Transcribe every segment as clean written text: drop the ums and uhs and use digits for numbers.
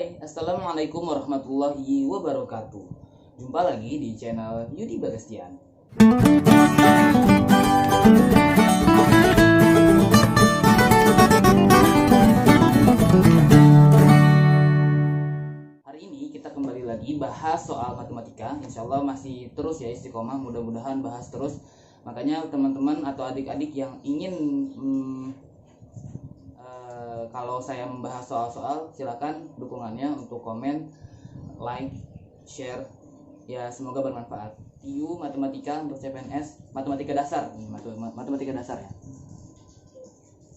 Hai, Assalamualaikum warahmatullahi wabarakatuh. Jumpa lagi di channel Yudi Bagastian. Hari ini kita kembali lagi bahas soal matematika. Insya Allah masih terus ya istiqomah, mudah-mudahan bahas terus. Makanya teman-teman atau adik-adik yang ingin kalau saya membahas soal-soal, silakan dukungannya untuk komen, like, share. Ya semoga bermanfaat. TU matematika untuk CPNS, matematika dasar, matematika dasar ya.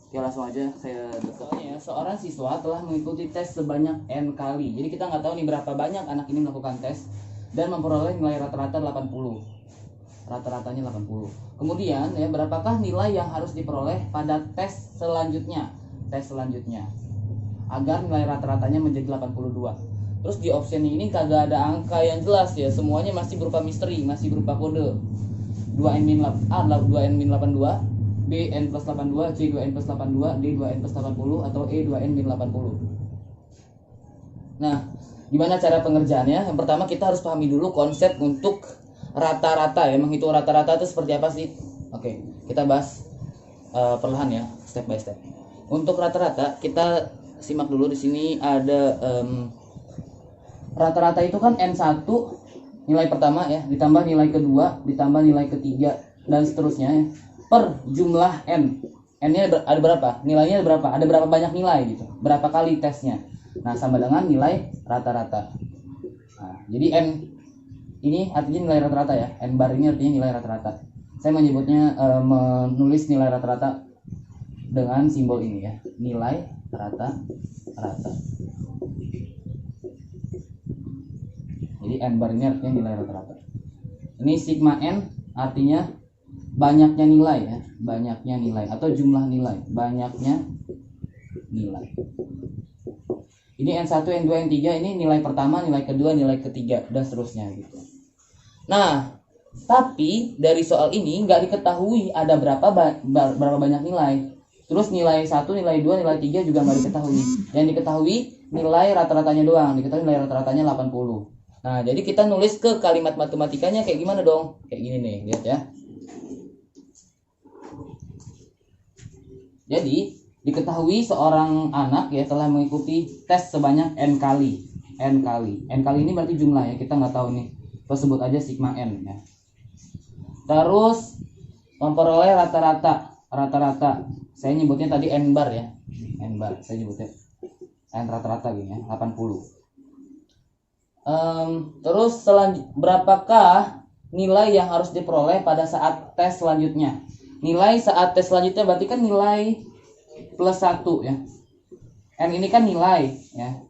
Oke, langsung aja saya dekatnya. Seorang siswa telah mengikuti tes sebanyak N kali. Jadi kita nggak tahu nih berapa banyak anak ini melakukan tes dan memperoleh nilai rata-rata 80. Rata-ratanya 80. Kemudian ya, berapakah nilai yang harus diperoleh pada tes selanjutnya? Agar nilai rata-ratanya menjadi 82. Terus di option ini kagak ada angka yang jelas ya, semuanya masih berupa misteri, masih berupa kode. 2n-82, bn plus 82, c2n plus 82, d2n plus 80, atau e2n-80. Nah, gimana cara pengerjaannya? Yang pertama kita harus pahami dulu konsep untuk rata-rata ya, menghitung rata-rata itu seperti apa sih? Oke, kita bahas perlahan ya, step by step. Untuk rata-rata kita simak dulu. Di sini ada rata-rata itu kan N1 nilai pertama ya, ditambah nilai kedua, ditambah nilai ketiga, dan seterusnya ya, per jumlah N. N-nya ada berapa? Nilainya ada berapa? Ada berapa banyak nilai gitu. Berapa kali tesnya. Nah, sama dengan nilai rata-rata. Nah, jadi N ini artinya nilai rata-rata ya. N bar ini artinya nilai rata-rata. Saya menyebutnya menulis nilai rata-rata dengan simbol ini ya, nilai rata-rata. Jadi N bar ini artinya nilai rata-rata. Ini sigma N artinya banyaknya nilai ya, banyaknya nilai atau jumlah nilai, banyaknya nilai. Ini N1, N2, N3 ini nilai pertama, nilai kedua, nilai ketiga, dan seterusnya gitu. Nah, tapi dari soal ini nggak diketahui ada berapa banyak nilai. Terus nilai 1, nilai 2, nilai 3 juga nggak diketahui. Yang diketahui nilai rata-ratanya doang, diketahui nilai rata-ratanya 80. Nah, jadi kita nulis ke kalimat matematikanya kayak gimana dong? Kayak gini nih, lihat ya. Jadi, diketahui seorang anak ya telah mengikuti tes sebanyak N kali. N kali ini berarti jumlah ya, kita nggak tahu nih. Kita sebut aja sigma N ya. Terus memperoleh rata-rata. Saya nyebutnya tadi N bar ya. N bar, saya nyebutnya N rata-rata gini ya, 80. Terus berapakah nilai yang harus diperoleh pada saat tes selanjutnya? Nilai saat tes selanjutnya berarti kan nilai plus 1 ya. N ini kan nilai ya.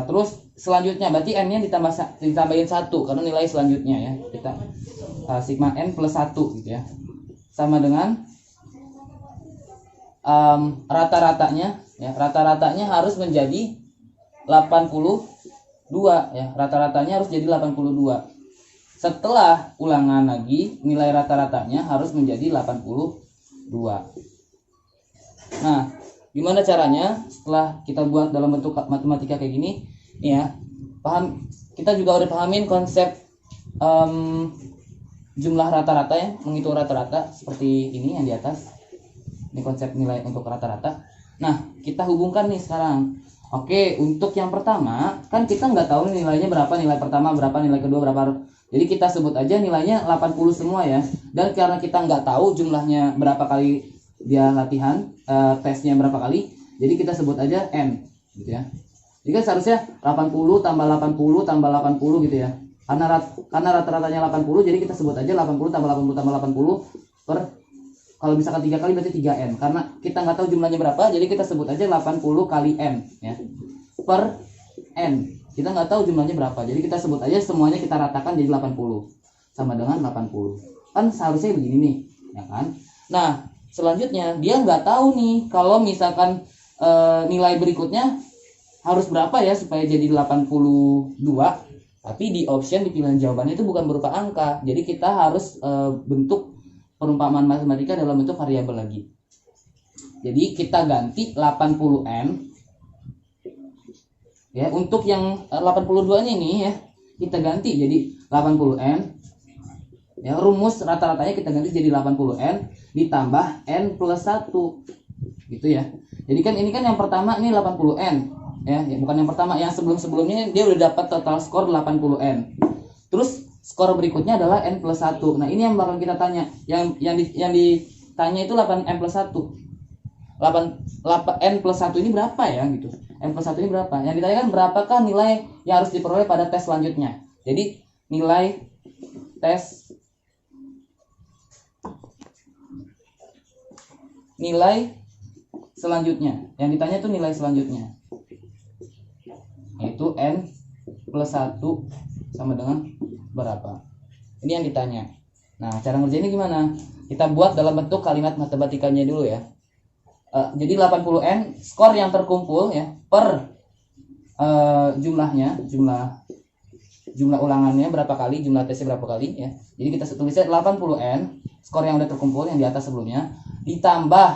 Terus selanjutnya berarti N-nya ditambahin 1 karena nilai selanjutnya ya. Kita sigma N plus 1 gitu ya. Sama dengan rata-ratanya ya. Rata-ratanya harus menjadi 82 ya. Rata-ratanya harus jadi 82. Setelah ulangan lagi, nilai rata-ratanya harus menjadi 82. Nah, gimana caranya setelah kita buat dalam bentuk matematika kayak gini? Ya, paham. Kita juga udah pahamin konsep jumlah rata-rata ya, menghitung rata-rata seperti ini yang di atas. Ini konsep nilai untuk rata-rata. Nah, kita hubungkan nih sekarang. Oke, untuk yang pertama, kan kita nggak tahu nilainya berapa, nilai pertama berapa, nilai kedua berapa. Jadi kita sebut aja nilainya 80 semua ya. Dan karena kita nggak tahu jumlahnya berapa kali dia latihan, tesnya berapa kali, jadi kita sebut aja N gitu ya. Jadi kan seharusnya 80 tambah 80 tambah 80 gitu ya. Karena rata-ratanya 80, jadi kita sebut aja 80 tambah 80 tambah 80 per, kalau misalkan 3 kali berarti 3N. Karena kita nggak tahu jumlahnya berapa, jadi kita sebut aja 80 kali N ya. Per N. Kita nggak tahu jumlahnya berapa, jadi kita sebut aja semuanya kita ratakan jadi 80. Sama dengan 80. Kan seharusnya begini nih, ya kan? Nah, selanjutnya dia nggak tahu nih kalau misalkan nilai berikutnya harus berapa ya supaya jadi 82. Tapi di option di pilihan jawabannya itu bukan berupa angka. Jadi kita harus bentuk perumpamaan matematika dalam bentuk variabel lagi. Jadi kita ganti 80N Ya, untuk yang 82-nya ini ya, kita ganti jadi 80N. Ya, rumus rata-ratanya kita ganti jadi 80N ditambah N plus 1. Gitu ya. Jadi kan ini kan yang pertama ini 80N. Ya, bukan yang pertama, yang sebelum-sebelumnya dia udah dapat total skor 80N. Terus skor berikutnya adalah N plus 1. Nah, ini yang bakal kita tanya. Yang ditanya itu 8N plus 1. 8 N plus 1 ini berapa ya gitu. N plus 1 ini berapa? Yang ditanyakan berapakah nilai yang harus diperoleh pada tes selanjutnya. Jadi nilai tes selanjutnya. Yang ditanya itu nilai selanjutnya. Yaitu N plus 1 sama dengan berapa? Ini yang ditanya. Nah, cara ngerjainnya gimana? Kita buat dalam bentuk kalimat matematikanya dulu ya. Jadi 80N skor yang terkumpul ya per jumlahnya, jumlah ulangannya berapa kali, jumlah tesnya berapa kali ya. Jadi kita tulisnya 80N skor yang udah terkumpul yang di atas sebelumnya ditambah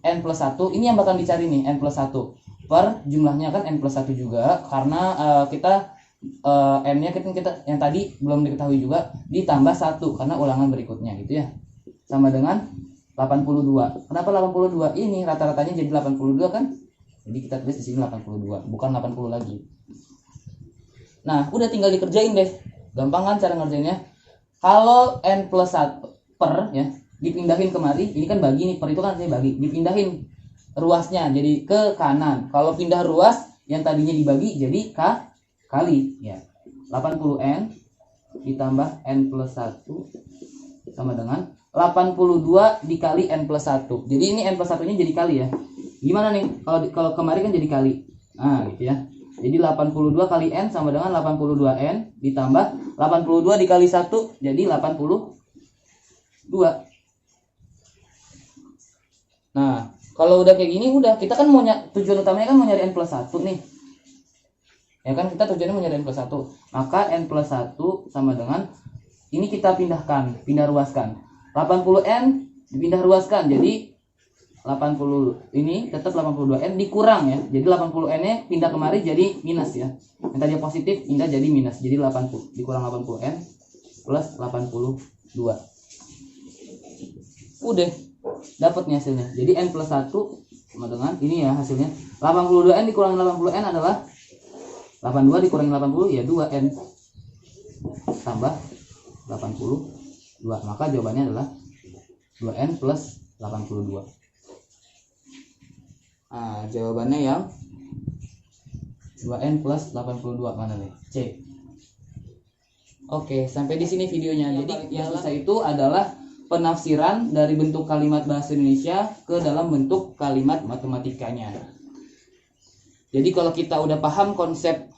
N plus 1. Ini yang bakal dicari nih, N plus 1 per jumlahnya kan N plus 1 juga karena kita N-nya kita yang tadi belum diketahui juga ditambah 1 karena ulangan berikutnya gitu ya. Sama dengan 82. Kenapa 82? Ini rata-ratanya jadi 82 kan? Jadi kita tulis di sini 82, bukan 80 lagi. Nah, udah tinggal dikerjain deh. Gampang kan cara ngerjainnya? Kalau N plus 1 per ya, dipindahin kemari, ini kan bagi nih, per itu kan saya bagi, dipindahin ruasnya jadi ke kanan. Kalau pindah ruas yang tadinya dibagi jadi kali ya. 80N ditambah N plus 1 sama dengan 82 dikali N plus 1. Jadi ini N plus 1 nya jadi kali ya. Gimana nih kalau kemarin kan jadi kali. Nah gitu ya. Jadi 82 kali N sama dengan 82N ditambah 82 dikali 1 jadi 82. Nah kalau udah kayak gini udah kita kan mau tujuan utamanya kan mau nyari N plus 1 nih. Ya kan kita tujuannya mau nyari N plus 1. Maka N plus 1 sama dengan ini kita pindah ruaskan. 80N dipindah ruaskan jadi 80 ini tetap 82N dikurang ya. Jadi 80N-nya pindah kemari jadi minus ya. Yang tadi positif pindah jadi minus. Jadi 80 dikurang 80N plus 82. Udah dapat nih hasilnya. Jadi N plus 1 sama dengan ini ya hasilnya. 82N dikurangi 80N adalah 82 dikurangi 80 ya 2N tambah 82. Maka jawabannya adalah 2N plus 82. Nah, jawabannya yang 2N plus 82 mana nih? C. Oke, sampai di sini videonya. Jadi yang susah itu adalah penafsiran dari bentuk kalimat bahasa Indonesia ke dalam bentuk kalimat matematikanya. Jadi kalau kita udah paham sama konsep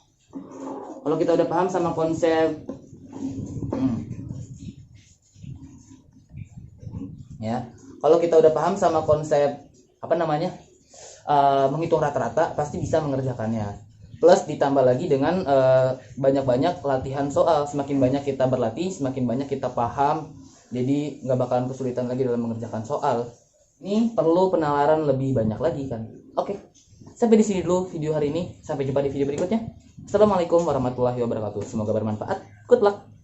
ya, kalau kita udah paham sama konsep menghitung rata-rata pasti bisa mengerjakannya. Plus ditambah lagi dengan banyak-banyak latihan soal. Semakin banyak kita berlatih, semakin banyak kita paham. Jadi nggak bakalan kesulitan lagi dalam mengerjakan soal. Ini perlu penalaran lebih banyak lagi kan. Oke, sampai di sini dulu video hari ini. Sampai jumpa di video berikutnya. Assalamualaikum warahmatullahi wabarakatuh. Semoga bermanfaat. Good luck.